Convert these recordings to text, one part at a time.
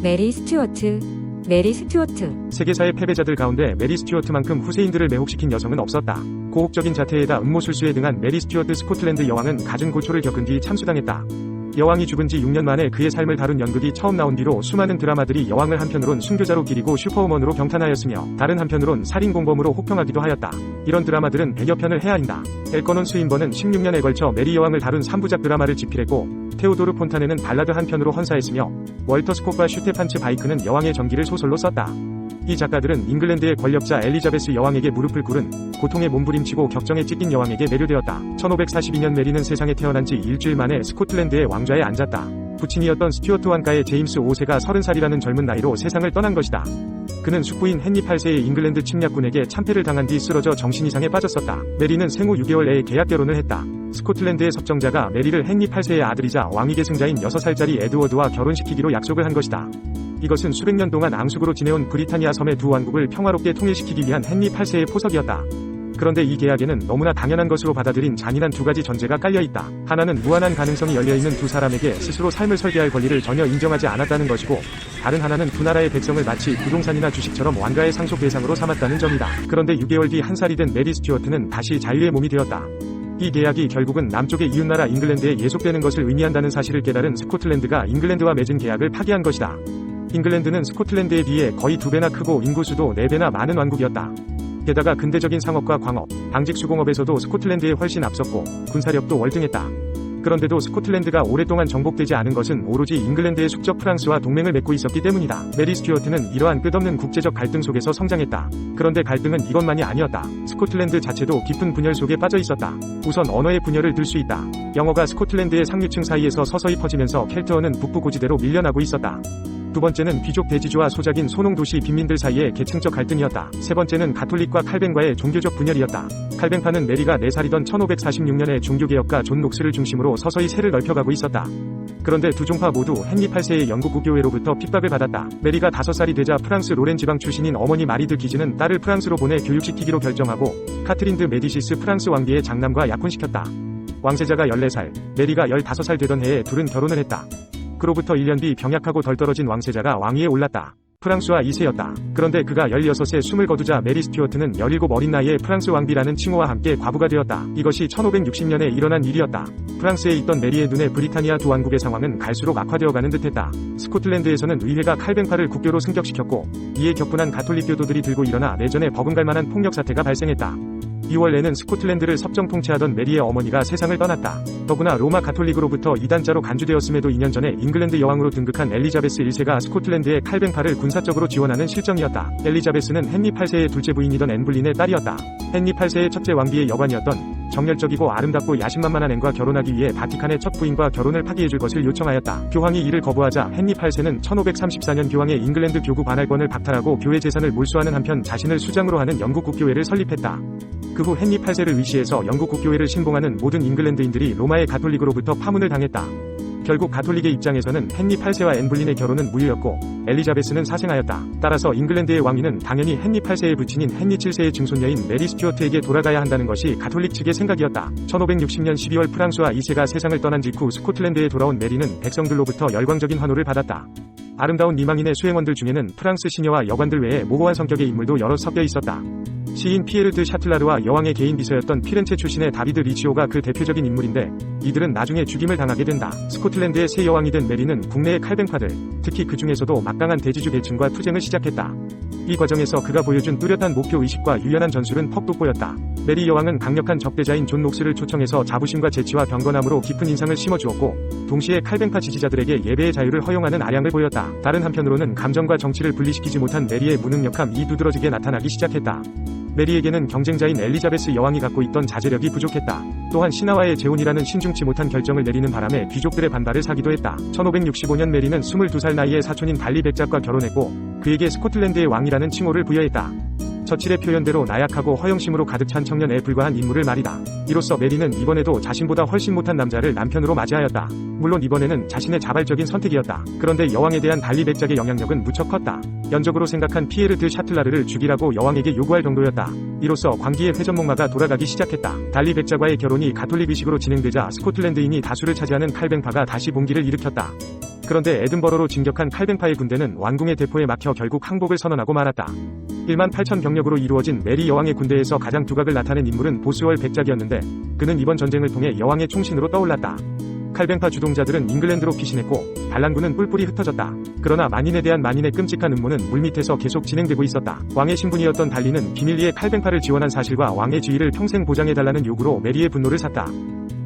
메리 스튜어트. 메리 스튜어트. 세계사의 패배자들 가운데 메리 스튜어트만큼 후세인들을 매혹시킨 여성은 없었다. 고혹적인 자태에다 음모술수에 등한 메리 스튜어트 스코틀랜드 여왕은 갖은 고초를 겪은 뒤 참수당했다. 여왕이 죽은 지 6년 만에 그의 삶을 다룬 연극이 처음 나온 뒤로 수많은 드라마들이 여왕을 한편으론 순교자로 기리고 슈퍼우먼으로 경탄하였으며 다른 한편으론 살인공범으로 혹평하기도 하였다. 이런 드라마들은 100여 편을 헤아린다. 엘커넌 스윈버는 16년에 걸쳐 메리 여왕을 다룬 3부작 드라마를 집필했고 테오도르 폰타네는 발라드 한 편으로 헌사했으며 월터 스콧과 슈테판츠 바이크는 여왕의 전기를 소설로 썼다. 이 작가들은 잉글랜드의 권력자 엘리자베스 여왕에게 무릎을 꿇은 고통에 몸부림치고 격정에 찢긴 여왕에게 매료되었다. 1542년 메리는 세상에 태어난 지 일주일 만에 스코틀랜드의 왕좌에 앉았다. 부친이었던 스튜어트 왕가의 제임스 5세가 30살이라는 젊은 나이로 세상을 떠난 것이다. 그는 숙부인 헨리 8세의 잉글랜드 침략군에게 참패를 당한 뒤 쓰러져 정신이상에 빠졌었다. 메리는 생후 6개월 내에 계약 결혼을 했다. 스코틀랜드의 섭정자가 메리를 헨리 8세의 아들이자 왕위 계승자인 6살짜리 에드워드와 결혼시키기로 약속을 한 것이다. 이것은 수백 년 동안 앙숙으로 지내온 브리타니아 섬의 두 왕국을 평화롭게 통일시키기 위한 헨리 8세의 포석이었다. 그런데 이 계약에는 너무나 당연한 것으로 받아들인 잔인한 두 가지 전제가 깔려있다. 하나는 무한한 가능성이 열려있는 두 사람에게 스스로 삶을 설계할 권리를 전혀 인정하지 않았다는 것이고, 다른 하나는 두 나라의 백성을 마치 부동산이나 주식처럼 왕가의 상속 대상으로 삼았다는 점이다. 그런데 6개월 뒤 1살이 된 메리 스튜어트는 다시 자유의 몸이 되었다. 이 계약이 결국은 남쪽의 이웃나라 잉글랜드에 예속되는 것을 의미한다는 사실을 깨달은 스코틀랜드가 잉글랜드와 맺은 계약을 파기한 것이다. 잉글랜드는 스코틀랜드에 비해 거의 2배나 크고 인구수도 4배나 많은 왕국이었다. 게다가 근대적인 상업과 광업, 방직수공업에서도 스코틀랜드에 훨씬 앞섰고 군사력도 월등했다. 그런데도 스코틀랜드가 오랫동안 정복되지 않은 것은 오로지 잉글랜드의 숙적 프랑스와 동맹을 맺고 있었기 때문이다. 메리 스튜어트는 이러한 끝없는 국제적 갈등 속에서 성장했다. 그런데 갈등은 이것만이 아니었다. 스코틀랜드 자체도 깊은 분열 속에 빠져 있었다. 우선 언어의 분열을 들 수 있다. 영어가 스코틀랜드의 상류층 사이에서 서서히 퍼지면서 켈트어는 북부 고지대로 밀려나고 있었다. 두 번째는 귀족 대지주와 소작인 소농도시 빈민들 사이의 계층적 갈등이었다. 세 번째는 가톨릭과 칼뱅과의 종교적 분열이었다. 칼뱅파는 메리가 4살이던 1546년에 종교개혁가 존 녹스를 중심으로 서서히 세를 넓혀가고 있었다. 그런데 두 종파 모두 헨리 8세의 영국 국교회로부터 핍박을 받았다. 메리가 5살이 되자 프랑스 로렌 지방 출신인 어머니 마리 드 기즈는 딸을 프랑스로 보내 교육시키기로 결정하고 카트린 드 메디시스 프랑스 왕비의 장남과 약혼시켰다. 왕세자가 14살, 메리가 15살 되던 해에 둘은 결혼을 했다. 그로부터 1년 뒤 병약하고 덜 떨어진 왕세자가 왕위에 올랐다. 프랑스와 2세였다. 그런데 그가 16세 숨을 거두자 메리 스튜어트는 17 어린 나이에 프랑스 왕비라는 칭호와 함께 과부가 되었다. 이것이 1560년에 일어난 일이었다. 프랑스에 있던 메리의 눈에 브리타니아 두 왕국의 상황은 갈수록 악화되어가는 듯했다. 스코틀랜드에서는 의회가 칼뱅파를 국교로 승격시켰고 이에 격분한 가톨릭 교도들이 들고 일어나 내전에 버금갈 만한 폭력 사태가 발생했다. 6월에는 스코틀랜드를 섭정 통치하던 메리의 어머니가 세상을 떠났다. 더구나 로마 가톨릭으로부터 이단자로 간주되었음에도 2년 전에 잉글랜드 여왕으로 등극한 엘리자베스 1세가 스코틀랜드의 칼뱅파를 군사적으로 지원하는 실정이었다. 엘리자베스는 헨리 8세의 둘째 부인이던 앤 불린의 딸이었다. 헨리 8세의 첫째 왕비의 여관이었던 정열적이고 아름답고 야심만만한 앤과 결혼하기 위해 바티칸의 첫 부인과 결혼을 파기해줄 것을 요청하였다. 교황이 이를 거부하자 헨리 8세는 1534년 교황의 잉글랜드 교구 반할권을 박탈하고 교회 재산을 몰수하는 한편 자신을 수장으로 하는 영국 국교회를 설립했다. 그 후 헨리 8세를 위시해서 영국 국교회를 신봉하는 모든 잉글랜드인들이 로마의 가톨릭으로부터 파문을 당했다. 결국 가톨릭의 입장에서는 헨리 8세와 앤 불린의 결혼은 무효였고 엘리자베스는 사생하였다. 따라서 잉글랜드의 왕위는 당연히 헨리 8세의 부친인 헨리 7세의 증손녀인 메리 스튜어트에게 돌아가야 한다는 것이 가톨릭 측의 생각이었다. 1560년 12월 프랑스와 2세가 세상을 떠난 직후 스코틀랜드에 돌아온 메리는 백성들로부터 열광적인 환호를 받았다. 아름다운 미망인의 수행원들 중에는 프랑스 시녀와 여관들 외에 모호한 성격의 인물도 여럿 섞여 있었다. 시인 피에르 드 샤틀라르와 여왕의 개인 비서였던 피렌체 출신의 다비드 리치오가 그 대표적인 인물인데 이들은 나중에 죽임을 당하게 된다. 스코틀랜드의 새 여왕이 된 메리는 국내의 칼뱅파들, 특히 그 중에서도 막강한 대지주 계층과 투쟁을 시작했다. 이 과정에서 그가 보여준 뚜렷한 목표의식과 유연한 전술은 퍽 돋보였다. 메리 여왕은 강력한 적대자인 존 녹스를 초청해서 자부심과 재치와 경건함으로 깊은 인상을 심어주었고 동시에 칼뱅파 지지자들에게 예배의 자유를 허용하는 아량을 보였다. 다른 한편으로는 감정과 정치를 분리시키지 못한 메리의 무능력함이 두드러지게 나타나기 시작했다. 메리에게는 경쟁자인 엘리자베스 여왕이 갖고 있던 자제력이 부족했다. 또한 신하와의 재혼이라는 신중치 못한 결정을 내리는 바람에 귀족들의 반발을 사기도 했다. 1565년 메리는 22살 나이에 사촌인 달리 백작과 결혼했고 그에게 스코틀랜드의 왕이라는 칭호를 부여했다. 저칠의 표현대로 나약하고 허영심으로 가득 찬 청년에 불과한 인물을 말이다. 이로써 메리는 이번에도 자신보다 훨씬 못한 남자를 남편으로 맞이하였다. 물론 이번에는 자신의 자발적인 선택이었다. 그런데 여왕에 대한 달리 백작의 영향력은 무척 컸다. 연적으로 생각한 피에르 드 샤틀라르를 죽이라고 여왕에게 요구할 정도였다. 이로써 광기의 회전목마가 돌아가기 시작했다. 달리 백작과의 결혼이 가톨릭 의식으로 진행되자 스코틀랜드인이 다수를 차지하는 칼뱅파가 다시 봉기를 일으켰다. 그런데 에든버러로 진격한 칼뱅파의 군대는 왕궁의 대포에 막혀 결국 항복을 선언하고 말았다. 1만 8천 병력으로 이루어진 메리 여왕의 군대에서 가장 두각을 나타낸 인물은 보스월 백작이었는데 그는 이번 전쟁을 통해 여왕의 충신으로 떠올랐다. 칼뱅파 주동자들은 잉글랜드로 피신했고 반란군은 뿔뿔이 흩어졌다. 그러나 만인에 대한 만인의 끔찍한 음모는 물밑에서 계속 진행되고 있었다. 왕의 신분이었던 달리는 비밀리에 칼뱅파를 지원한 사실과 왕의 지위를 평생 보장해달라는 요구로 메리의 분노를 샀다.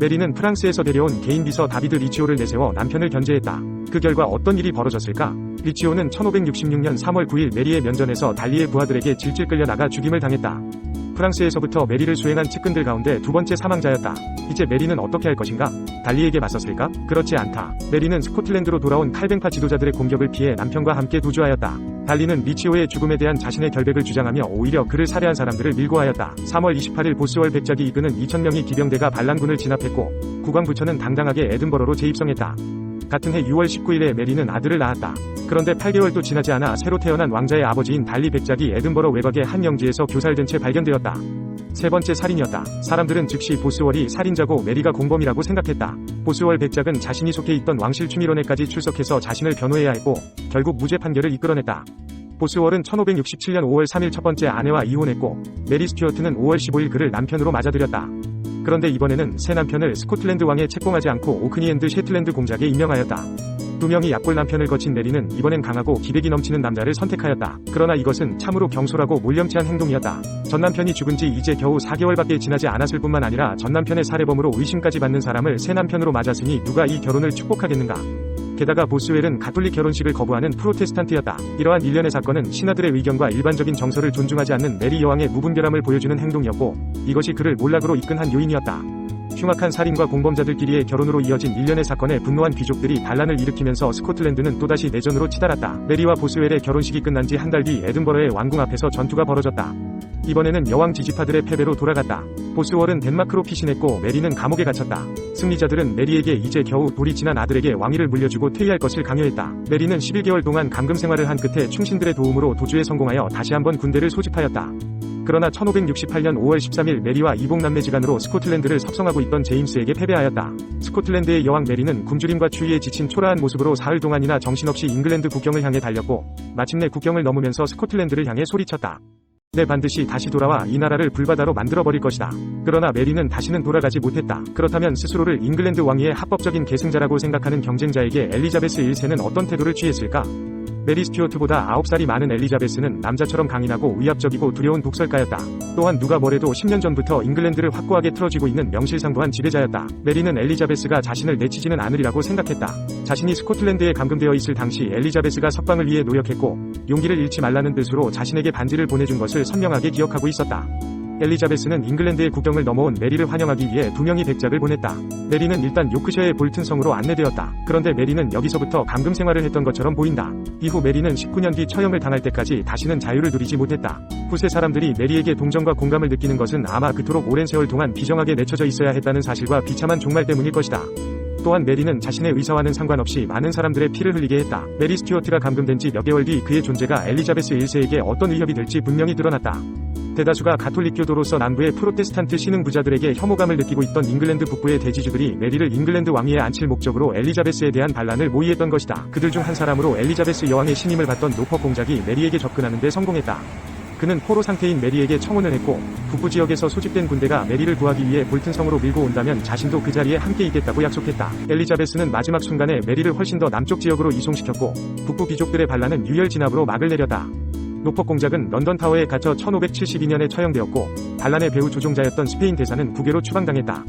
메리는 프랑스에서 데려온 개인 비서 다비드 리치오를 내세워 남편을 견제했다. 그 결과 어떤 일이 벌어졌을까? 리치오는 1566년 3월 9일 메리의 면전에서 달리의 부하들에게 질질 끌려나가 죽임을 당했다. 프랑스에서부터 메리를 수행한 측근들 가운데 두 번째 사망자였다. 이제 메리는 어떻게 할 것인가? 달리에게 맞섰을까? 그렇지 않다. 메리는 스코틀랜드로 돌아온 칼뱅파 지도자들의 공격을 피해 남편과 함께 도주하였다. 달리는 리치오의 죽음에 대한 자신의 결백을 주장하며 오히려 그를 살해한 사람들을 밀고하였다. 3월 28일 보스월 백작이 이끄는 2,000명의 기병대가 반란군을 진압했고 국왕부처는 당당하게 에든버러로 재입성했다. 같은 해 6월 19일에 메리는 아들을 낳았다. 그런데 8개월도 지나지 않아 새로 태어난 왕자의 아버지인 달리 백작이 에든버러 외곽의 한 영지에서 교살된 채 발견되었다. 세 번째 살인이었다. 사람들은 즉시 보스월이 살인자고 메리가 공범이라고 생각했다. 보스월 백작은 자신이 속해 있던 왕실 추미론회까지 출석해서 자신을 변호해야 했고 결국 무죄 판결을 이끌어냈다. 보스월은 1567년 5월 3일 첫 번째 아내와 이혼했고 메리 스튜어트는 5월 15일 그를 남편으로 맞아들였다. 그런데 이번에는 새 남편을 스코틀랜드 왕에 책봉하지 않고 오크니 앤드 셰틀랜드 공작에 임명하였다. 두 명이 약골 남편을 거친 메리는 이번엔 강하고 기백이 넘치는 남자를 선택하였다. 그러나 이것은 참으로 경솔하고 몰렴치한 행동이었다. 전 남편이 죽은 지 이제 겨우 4개월밖에 지나지 않았을 뿐만 아니라 전 남편의 살해범으로 의심까지 받는 사람을 새 남편으로 맞았으니 누가 이 결혼을 축복하겠는가. 게다가 보스웰은 가톨릭 결혼식을 거부하는 프로테스탄트였다. 이러한 일련의 사건은 신하들의 의견과 일반적인 정서를 존중하지 않는 메리 여왕의 무분별함을 보여주는 행동이었고 이것이 그를 몰락으로 이끈 한 요인이었다. 흉악한 살인과 공범자들끼리의 결혼으로 이어진 일련의 사건에 분노한 귀족들이 반란을 일으키면서 스코틀랜드는 또다시 내전으로 치달았다. 메리와 보스웰의 결혼식이 끝난 지 한 달 뒤 에든버러의 왕궁 앞에서 전투가 벌어졌다. 이번에는 여왕 지지파들의 패배로 돌아갔다. 보스월은 덴마크로 피신했고 메리는 감옥에 갇혔다. 승리자들은 메리에게 이제 겨우 돌이 지난 아들에게 왕위를 물려주고 퇴위할 것을 강요했다. 메리는 11개월 동안 감금 생활을 한 끝에 충신들의 도움으로 도주에 성공하여 다시 한번 군대를 소집하였다. 그러나 1568년 5월 13일 메리와 이복남매지간으로 스코틀랜드를 섭성하고 있던 제임스에게 패배하였다. 스코틀랜드의 여왕 메리는 굶주림과 추위에 지친 초라한 모습으로 사흘 동안이나 정신없이 잉글랜드 국경을 향해 달렸고 마침내 국경을 넘으면서 스코틀랜드를 향해 소리쳤다. 내 반드시 다시 돌아와 이 나라를 불바다로 만들어버릴 것이다. 그러나 메리는 다시는 돌아가지 못했다. 그렇다면 스스로를 잉글랜드 왕위의 합법적인 계승자라고 생각하는 경쟁자에게 엘리자베스 1세는 어떤 태도를 취했을까? 메리 스튜어트보다 9살이 많은 엘리자베스는 남자처럼 강인하고 위압적이고 두려운 독설가였다. 또한 누가 뭐래도 10년 전부터 잉글랜드를 확고하게 틀어쥐고 있는 명실상부한 지배자였다. 메리는 엘리자베스가 자신을 내치지는 않으리라고 생각했다. 자신이 스코틀랜드에 감금되어 있을 당시 엘리자베스가 석방을 위해 노력했고 용기를 잃지 말라는 뜻으로 자신에게 반지를 보내준 것을 선명하게 기억하고 있었다. 엘리자베스는 잉글랜드의 국경을 넘어온 메리를 환영하기 위해 두 명의 백작을 보냈다. 메리는 일단 요크셔의 볼튼 성으로 안내되었다. 그런데 메리는 여기서부터 감금 생활을 했던 것처럼 보인다. 이후 메리는 19년 뒤 처형을 당할 때까지 다시는 자유를 누리지 못했다. 후세 사람들이 메리에게 동정과 공감을 느끼는 것은 아마 그토록 오랜 세월 동안 비정하게 내쳐져 있어야 했다는 사실과 비참한 종말 때문일 것이다. 또한 메리는 자신의 의사와는 상관없이 많은 사람들의 피를 흘리게 했다. 메리 스튜어트가 감금된 지 몇 개월 뒤 그의 존재가 엘리자베스 1세에게 어떤 위협이 될지 분명히 드러났다. 대다수가 가톨릭교도로서 남부의 프로테스탄트 신흥 부자들에게 혐오감을 느끼고 있던 잉글랜드 북부의 대지주들이 메리를 잉글랜드 왕위에 앉힐 목적으로 엘리자베스에 대한 반란을 모의했던 것이다. 그들 중 한 사람으로 엘리자베스 여왕의 신임을 받던 노퍼 공작이 메리에게 접근하는 데 성공했다. 그는 포로 상태인 메리에게 청혼을 했고 북부 지역에서 소집된 군대가 메리를 구하기 위해 볼튼성으로 밀고 온다면 자신도 그 자리에 함께 있겠다고 약속했다. 엘리자베스는 마지막 순간에 메리를 훨씬 더 남쪽 지역으로 이송시켰고 북부 귀족들의 반란은 유혈 진압으로 막을 내렸다. 노퍼 공작은 런던 타워에 갇혀 1572년에 처형되었고 반란의 배후 조종자였던 스페인 대사는 국외로 추방당했다.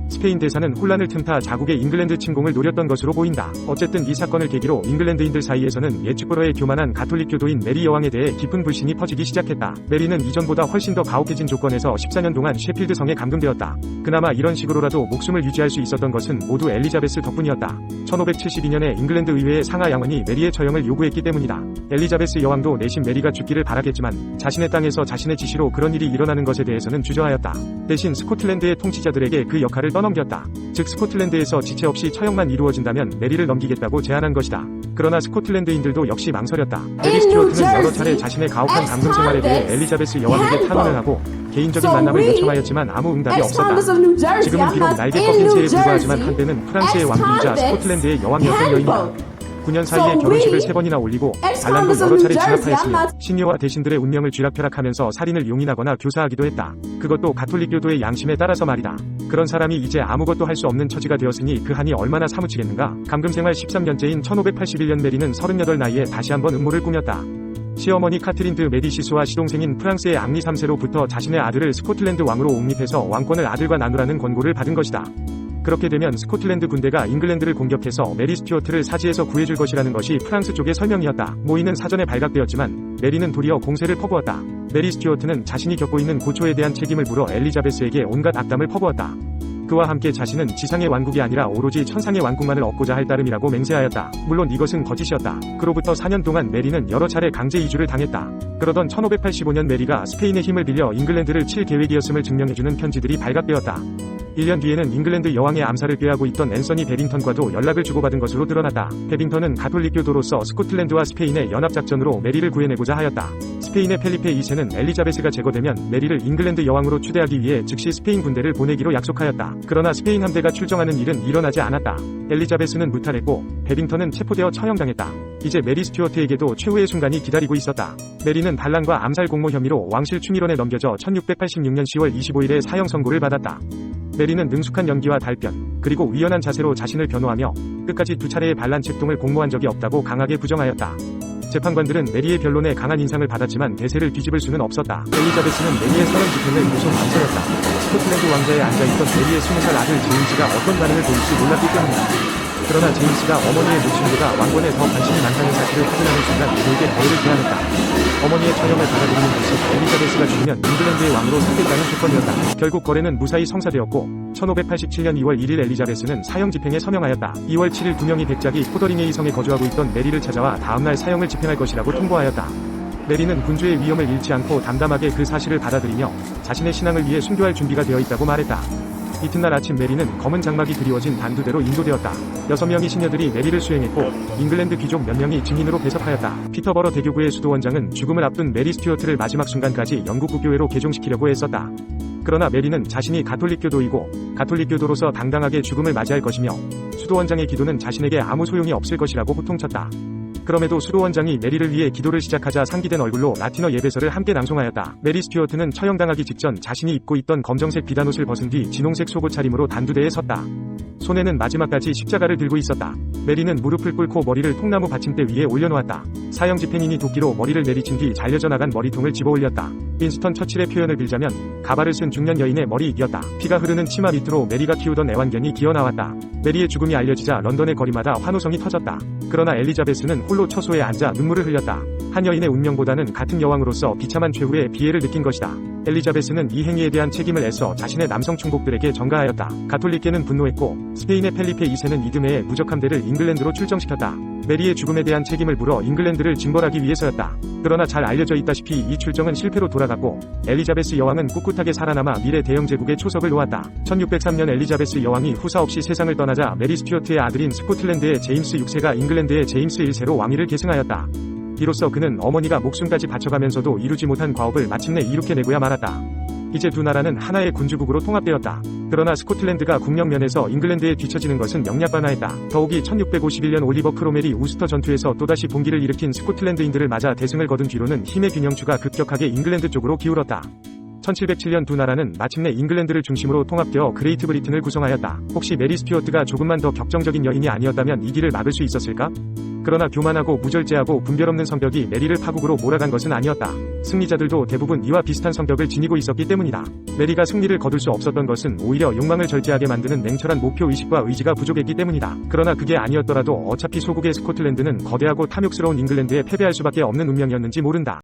스페인 대사는 혼란을 틈타 자국의 잉글랜드 침공을 노렸던 것으로 보인다. 어쨌든 이 사건을 계기로 잉글랜드인들 사이에서는 예측불허의 교만한 가톨릭 교도인 메리 여왕에 대해 깊은 불신이 퍼지기 시작했다. 메리는 이전보다 훨씬 더 가혹해진 조건에서 14년 동안 셰필드 성에 감금되었다. 그나마 이런 식으로라도 목숨을 유지할 수 있었던 것은 모두 엘리자베스 덕분이었다. 1572년에 잉글랜드 의회의 상하 양원이 메리의 처형을 요구했기 때문이다. 엘리자베스 여왕도 내심 메리가 죽기를 바라겠지만 자신의 땅에서 자신의 지시로 그런 일이 일어나는 것에 대해서는 주저하였다. 대신 스코틀랜드의 통치자들에게 그 역할을 떠넘겼다. 즉 스코틀랜드에서 지체 없이 처형만 이루어진다면 메리를 넘기겠다고 제안한 것이다. 그러나 스코틀랜드인들도 역시 망설였다. 메리 스튜어트는 여러 차례 자신의 가혹한 감금 생활에 대해 엘리자베스 여왕에게 탄원을 하고 개인적인 만남을 요청하였지만 아무 응답이 없었다. 지금은 비록 날개 꺾인 채에 불과하지만 한때는 프랑스의 왕비이자 스코틀랜드의 여왕이었던 여인이다. 9년 사이에 결혼식을 3번이나 올리고 반란도 여러 차례 진압하였으며 신녀와 대신들의 운명을 쥐락펴락하면서 살인을 용인하거나 교사하기도 했다. 그것도 가톨릭교도의 양심에 따라서 말이다. 그런 사람이 이제 아무것도 할 수 없는 처지가 되었으니 그 한이 얼마나 사무치겠는가. 감금생활 13년째인 1581년 메리는 38 나이에 다시 한번 음모를 꾸몄다. 시어머니 카트린 드 메디시스와 시동생인 프랑스의 앙리 3세로부터 자신의 아들을 스코틀랜드 왕으로 옹립해서 왕권을 아들과 나누라는 권고를 받은 것이다. 그렇게 되면 스코틀랜드 군대가 잉글랜드를 공격해서 메리 스튜어트를 사지에서 구해줄 것이라는 것이 프랑스 쪽의 설명이었다. 모의는 사전에 발각되었지만 메리는 도리어 공세를 퍼부었다. 메리 스튜어트는 자신이 겪고 있는 고초에 대한 책임을 물어 엘리자베스에게 온갖 악담을 퍼부었다. 그와 함께 자신은 지상의 왕국이 아니라 오로지 천상의 왕국만을 얻고자 할 따름이라고 맹세하였다. 물론 이것은 거짓이었다. 그로부터 4년 동안 메리는 여러 차례 강제 이주를 당했다. 그러던 1585년 메리가 스페인의 힘을 빌려 잉글랜드를 칠 계획이었음을 증명해주는 편지들이 발각되었다. 1년 뒤에는 잉글랜드 여왕의 암살을 꾀하고 있던 앤서니 베빙턴과도 연락을 주고받은 것으로 드러났다. 베빙턴은 가톨릭교도로서 스코틀랜드와 스페인의 연합작전으로 메리를 구해내고자 하였다. 스페인의 펠리페 2세는 엘리자베스가 제거되면 메리를 잉글랜드 여왕으로 추대하기 위해 즉시 스페인 군대를 보내기로 약속하였다. 그러나 스페인 함대가 출정하는 일은 일어나지 않았다. 엘리자베스는 무탈했고 베빙턴은 체포되어 처형당했다. 이제 메리 스튜어트에게도 최후의 순간이 기다리고 있었다. 메리는 반란과 암살 공모 혐의로 왕실 충의론에 넘겨져 1686년 10월 25일에 사형 선고를 받았다. 메리는 능숙한 연기와 달변, 그리고 유연한 자세로 자신을 변호하며 끝까지 2차례의 반란 책동을 공모한 적이 없다고 강하게 부정하였다. 재판관들은 메리의 변론에 강한 인상을 받았지만 대세를 뒤집을 수는 없었다. 엘리자베스는 메리의 사형 집행을 무속 암살했다. 스코틀랜드 왕자에 앉아있던 메리의 20살 아들 제임스가 어떤 반응을 보일지 몰랐기 때문이다. 그러나 제임스가 어머니의 모친보다 왕권에 더 관심이 많다는 사실을 확인하는 순간 그에게 거해를 제안했다. 어머니의 처형을 받아들이는 것이 엘리자베스가 죽으면 잉글랜드의 왕으로 삼겠다는 조건이었다. 결국 거래는 무사히 성사되었고 1587년 2월 1일 엘리자베스는 사형 집행에 서명하였다. 2월 7일 두 명이 백작이 포더링웨이 성에 거주하고 있던 메리를 찾아와 다음날 사형을 집행할 것이라고 통보하였다. 메리는 군주의 위험을 잃지 않고 담담하게 그 사실을 받아들이며 자신의 신앙을 위해 순교할 준비가 되어 있다고 말했다. 이튿날 아침 메리는 검은 장막이 그리워진 단두대로 인도되었다. 6명의 시녀들이 메리를 수행했고 잉글랜드 귀족 몇 명이 증인으로 배석하였다. 피터버러 대교구의 수도원장은 죽음을 앞둔 메리 스튜어트를 마지막 순간까지 영국 국교회로 개종시키려고 애썼다. 그러나 메리는 자신이 가톨릭교도이고 가톨릭교도로서 당당하게 죽음을 맞이할 것이며 수도원장의 기도는 자신에게 아무 소용이 없을 것이라고 호통쳤다. 그럼에도 수도원장이 메리를 위해 기도를 시작하자 상기된 얼굴로 라틴어 예배서를 함께 낭송하였다. 메리 스튜어트는 처형당하기 직전 자신이 입고 있던 검정색 비단옷을 벗은 뒤 진홍색 속옷 차림으로 단두대에 섰다. 손에는 마지막까지 십자가를 들고 있었다. 메리는 무릎을 꿇고 머리를 통나무 받침대 위에 올려놓았다. 사형 집행인이 도끼로 머리를 내리친 뒤 잘려져 나간 머리통을 집어 올렸다. 윈스턴 처칠의 표현을 빌자면 가발을 쓴 중년 여인의 머리이기였다. 피가 흐르는 치마 밑으로 메리가 키우던 애완견이 기어나왔다. 메리의 죽음이 알려지자 런던의 거리마다 환호성이 터졌다. 그러나 엘리자베스는 홀로 처소에 앉아 눈물을 흘렸다. 한 여인의 운명보다는 같은 여왕으로서 비참한 최후의 비애를 느낀 것이다. 엘리자베스는 이 행위에 대한 책임을 애써 자신의 남성 충복들에게 전가하였다. 가톨릭계는 분노했고 스페인의 펠리페 2세는 이듬해에 무적함대를 잉글랜드로 출정시켰다. 메리의 죽음에 대한 책임을 물어 잉글랜드를 징벌하기 위해서였다. 그러나 잘 알려져 있다시피 이 출정은 실패로 돌아갔고 엘리자베스 여왕은 꿋꿋하게 살아남아 미래 대영 제국의 초석을 놓았다. 1603년 엘리자베스 여왕이 후사 없이 세상을 떠나자 메리 스튜어트의 아들인 스코틀랜드의 제임스 6세가 잉글랜드의 제임스 1세로 왕위를 계승하였다. 이로써 그는 어머니가 목숨까지 바쳐가면서도 이루지 못한 과업을 마침내 이룩해내고야 말았다. 이제 두 나라는 하나의 군주국으로 통합되었다. 그러나 스코틀랜드가 국력 면에서 잉글랜드에 뒤처지는 것은 명약반하였다. 더욱이 1651년 올리버 크로멜이 우스터 전투에서 또다시 봉기를 일으킨 스코틀랜드인들을 맞아 대승을 거둔 뒤로는 힘의 균형추가 급격하게 잉글랜드 쪽으로 기울었다. 1707년 두 나라는 마침내 잉글랜드를 중심으로 통합되어 그레이트 브리튼을 구성하였다. 혹시 메리 스튜어트가 조금만 더 격정적인 여인이 아니었다면 이 길을 막을 수 있었을까? 그러나 교만하고 무절제하고 분별 없는 성격이 메리를 파국으로 몰아간 것은 아니었다. 승리자들도 대부분 이와 비슷한 성격을 지니고 있었기 때문이다. 메리가 승리를 거둘 수 없었던 것은 오히려 욕망을 절제하게 만드는 냉철한 목표의식과 의지가 부족했기 때문이다. 그러나 그게 아니었더라도 어차피 소국의 스코틀랜드는 거대하고 탐욕스러운 잉글랜드에 패배할 수밖에 없는 운명이었는지 모른다.